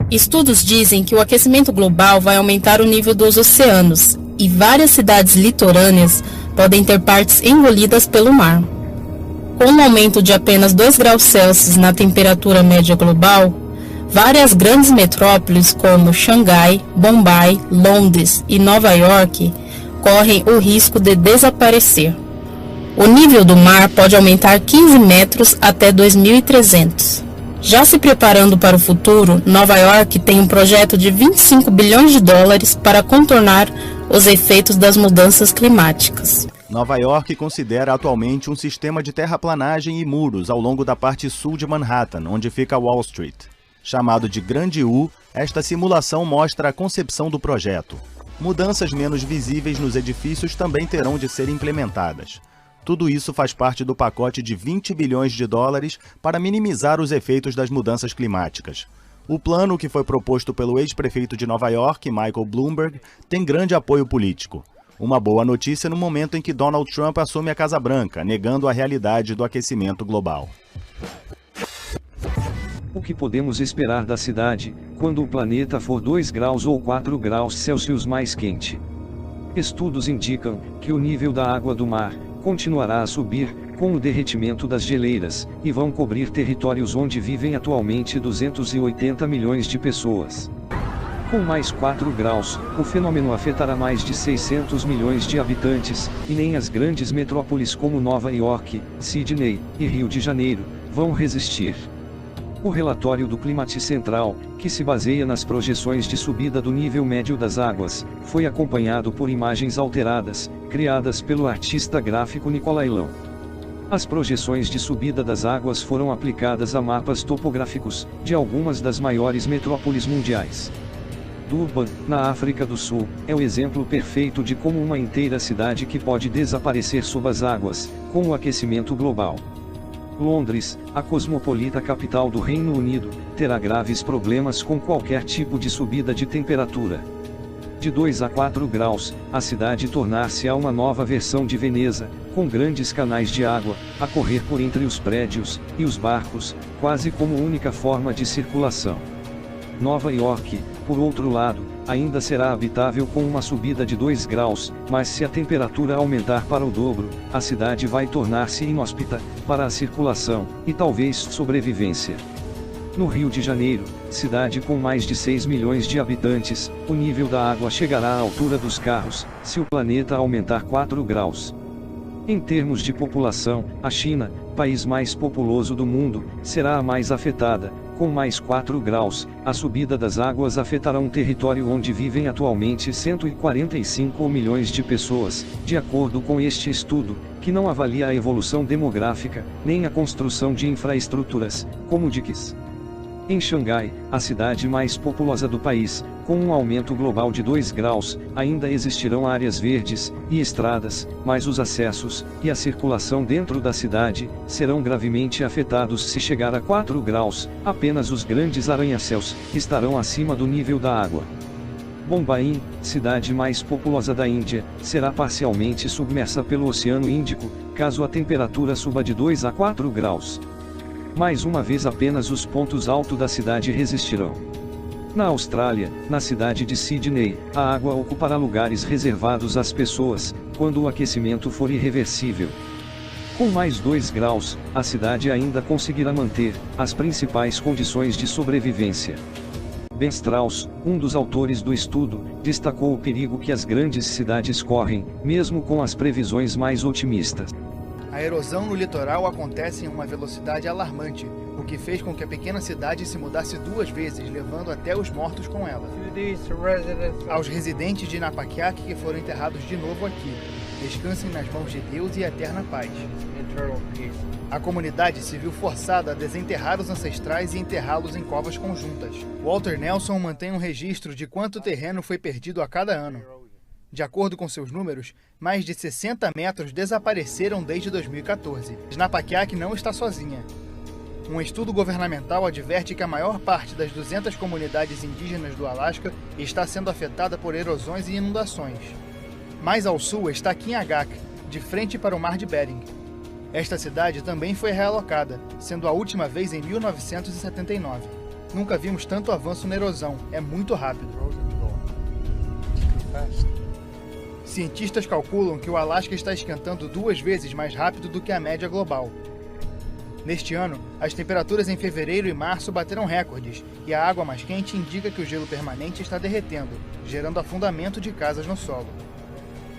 Estudos dizem que o aquecimento global vai aumentar o nível dos oceanos e várias cidades litorâneas podem ter partes engolidas pelo mar. Com um aumento de apenas 2 graus Celsius na temperatura média global, várias grandes metrópoles como Xangai, Bombai, Londres e Nova York correm o risco de desaparecer. O nível do mar pode aumentar 15 metros até 2300. Já se preparando para o futuro, Nova York tem um projeto de 25 bilhões de dólares para contornar os efeitos das mudanças climáticas. Nova York considera atualmente um sistema de terraplanagem e muros ao longo da parte sul de Manhattan, onde fica Wall Street. Chamado de Grande U, esta simulação mostra a concepção do projeto. Mudanças menos visíveis nos edifícios também terão de ser implementadas. Tudo isso faz parte do pacote de 20 bilhões de dólares para minimizar os efeitos das mudanças climáticas. O plano, que foi proposto pelo ex-prefeito de Nova York, Michael Bloomberg, tem grande apoio político. Uma boa notícia no momento em que Donald Trump assume a Casa Branca, negando a realidade do aquecimento global. O que podemos esperar da cidade, quando o planeta for 2 graus ou 4 graus Celsius mais quente? Estudos indicam que o nível da água do mar continuará a subir, com o derretimento das geleiras, e vão cobrir territórios onde vivem atualmente 280 milhões de pessoas. Com mais 4 graus, o fenômeno afetará mais de 600 milhões de habitantes, e nem as grandes metrópoles como Nova York, Sydney e Rio de Janeiro vão resistir. O relatório do Climate Central, que se baseia nas projeções de subida do nível médio das águas, foi acompanhado por imagens alteradas, criadas pelo artista gráfico Nicolai Long. As projeções de subida das águas foram aplicadas a mapas topográficos de algumas das maiores metrópoles mundiais. Durban, na África do Sul, é o exemplo perfeito de como uma inteira cidade que pode desaparecer sob as águas, com o aquecimento global. Londres, a cosmopolita capital do Reino Unido, terá graves problemas com qualquer tipo de subida de temperatura. De 2 a 4 graus, a cidade tornar-se-á uma nova versão de Veneza, com grandes canais de água a correr por entre os prédios e os barcos, quase como única forma de circulação. Nova York, por outro lado, ainda será habitável com uma subida de 2 graus, mas se a temperatura aumentar para o dobro, a cidade vai tornar-se inóspita para a circulação e talvez sobrevivência. No Rio de Janeiro, cidade com mais de 6 milhões de habitantes, o nível da água chegará à altura dos carros, se o planeta aumentar 4 graus. Em termos de população, a China, país mais populoso do mundo, será a mais afetada. Com mais 4 graus, a subida das águas afetará um território onde vivem atualmente 145 milhões de pessoas, de acordo com este estudo, que não avalia a evolução demográfica, nem a construção de infraestruturas, como diques. Em Xangai, a cidade mais populosa do país, com um aumento global de 2 graus, ainda existirão áreas verdes e estradas, mas os acessos e a circulação dentro da cidade serão gravemente afetados se chegar a 4 graus. Apenas os grandes arranha-céus estarão acima do nível da água. Bombai, cidade mais populosa da Índia, será parcialmente submersa pelo Oceano Índico, caso a temperatura suba de 2 a 4 graus. Mais uma vez apenas os pontos altos da cidade resistirão. Na Austrália, na cidade de Sydney, a água ocupará lugares reservados às pessoas, quando o aquecimento for irreversível. Com mais 2 graus, a cidade ainda conseguirá manter as principais condições de sobrevivência. Ben Strauss, um dos autores do estudo, destacou o perigo que as grandes cidades correm, mesmo com as previsões mais otimistas. A erosão no litoral acontece em uma velocidade alarmante, o que fez com que a pequena cidade se mudasse 2 vezes, levando até os mortos com ela. Aos residentes de Napaquiac que foram enterrados de novo aqui, descansem nas mãos de Deus e eterna paz. A comunidade se viu forçada a desenterrar os ancestrais e enterrá-los em covas conjuntas. Walter Nelson mantém um registro de quanto terreno foi perdido a cada ano. De acordo com seus números, mais de 60 metros desapareceram desde 2014. Napaquiac não está sozinha. Um estudo governamental adverte que a maior parte das 200 comunidades indígenas do Alasca está sendo afetada por erosões e inundações. Mais ao sul está Kinhagak, de frente para o Mar de Bering. Esta cidade também foi realocada, sendo a última vez em 1979. Nunca vimos tanto avanço na erosão, é muito rápido. Cientistas calculam que o Alasca está esquentando 2 vezes mais rápido do que a média global. Neste ano, as temperaturas em fevereiro e março bateram recordes, e a água mais quente indica que o gelo permanente está derretendo, gerando afundamento de casas no solo.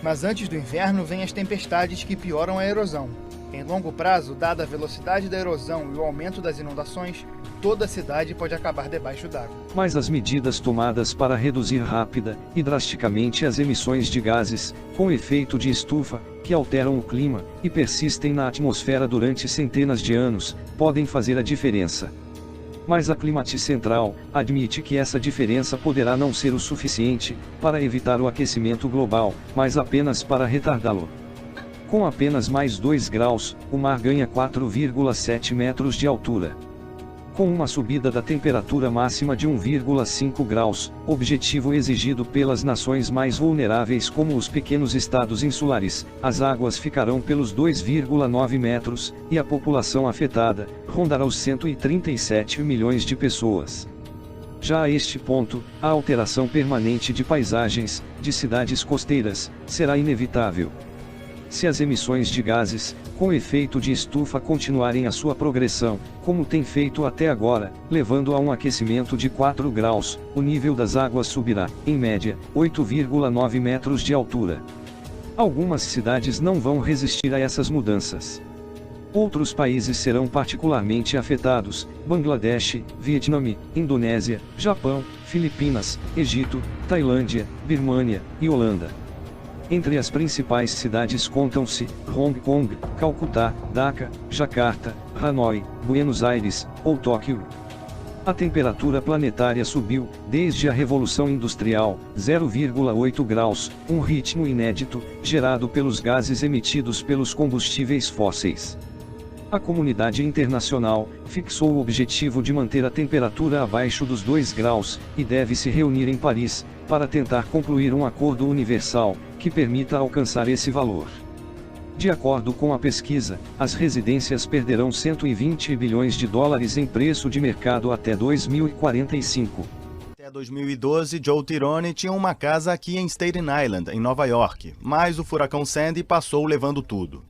Mas antes do inverno vêm as tempestades que pioram a erosão. Em longo prazo, dada a velocidade da erosão e o aumento das inundações, toda a cidade pode acabar debaixo d'água. Mas as medidas tomadas para reduzir rápida e drasticamente as emissões de gases, com efeito de estufa, que alteram o clima e persistem na atmosfera durante centenas de anos, podem fazer a diferença. Mas a Climate Central admite que essa diferença poderá não ser o suficiente para evitar o aquecimento global, mas apenas para retardá-lo. Com apenas mais 2 graus, o mar ganha 4,7 metros de altura. Com uma subida da temperatura máxima de 1,5 graus, objetivo exigido pelas nações mais vulneráveis como os pequenos estados insulares, as águas ficarão pelos 2,9 metros, e a população afetada rondará os 137 milhões de pessoas. Já a este ponto, a alteração permanente de paisagens, de cidades costeiras, será inevitável. Se as emissões de gases, com efeito de estufa continuarem a sua progressão, como tem feito até agora, levando a um aquecimento de 4 graus, o nível das águas subirá, em média, 8,9 metros de altura. Algumas cidades não vão resistir a essas mudanças. Outros países serão particularmente afetados: Bangladesh, Vietnã, Indonésia, Japão, Filipinas, Egito, Tailândia, Birmânia e Holanda. Entre as principais cidades contam-se Hong Kong, Calcutá, Dhaka, Jakarta, Hanoi, Buenos Aires ou Tóquio. A temperatura planetária subiu, desde a Revolução Industrial, 0,8 graus, um ritmo inédito, gerado pelos gases emitidos pelos combustíveis fósseis. A comunidade internacional fixou o objetivo de manter a temperatura abaixo dos 2 graus, e deve se reunir em Paris, para tentar concluir um acordo universal, que permita alcançar esse valor. De acordo com a pesquisa, as residências perderão 120 bilhões de dólares em preço de mercado até 2045. Até 2012, Joe Tirone tinha uma casa aqui em Staten Island, em Nova York, mas o furacão Sandy passou levando tudo.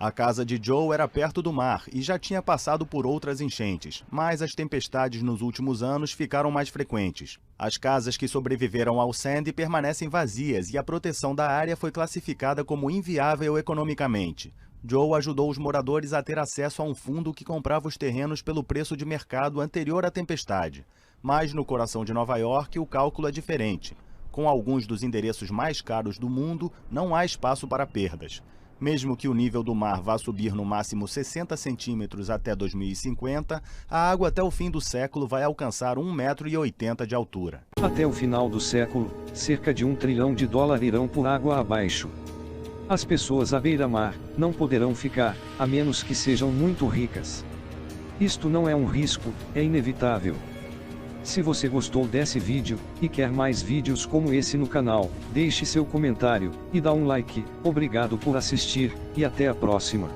A casa de Joe era perto do mar e já tinha passado por outras enchentes, mas as tempestades nos últimos anos ficaram mais frequentes. As casas que sobreviveram ao Sandy permanecem vazias e a proteção da área foi classificada como inviável economicamente. Joe ajudou os moradores a ter acesso a um fundo que comprava os terrenos pelo preço de mercado anterior à tempestade. Mas no coração de Nova York o cálculo é diferente. Com alguns dos endereços mais caros do mundo, não há espaço para perdas. Mesmo que o nível do mar vá subir no máximo 60 centímetros até 2050, a água até o fim do século vai alcançar 1,80 m de altura. Até o final do século, cerca de $1 trilhão irão por água abaixo. As pessoas à beira-mar não poderão ficar, a menos que sejam muito ricas. Isto não é um risco, é inevitável. Se você gostou desse vídeo, e quer mais vídeos como esse no canal, deixe seu comentário, e dá um like. Obrigado por assistir, e até a próxima.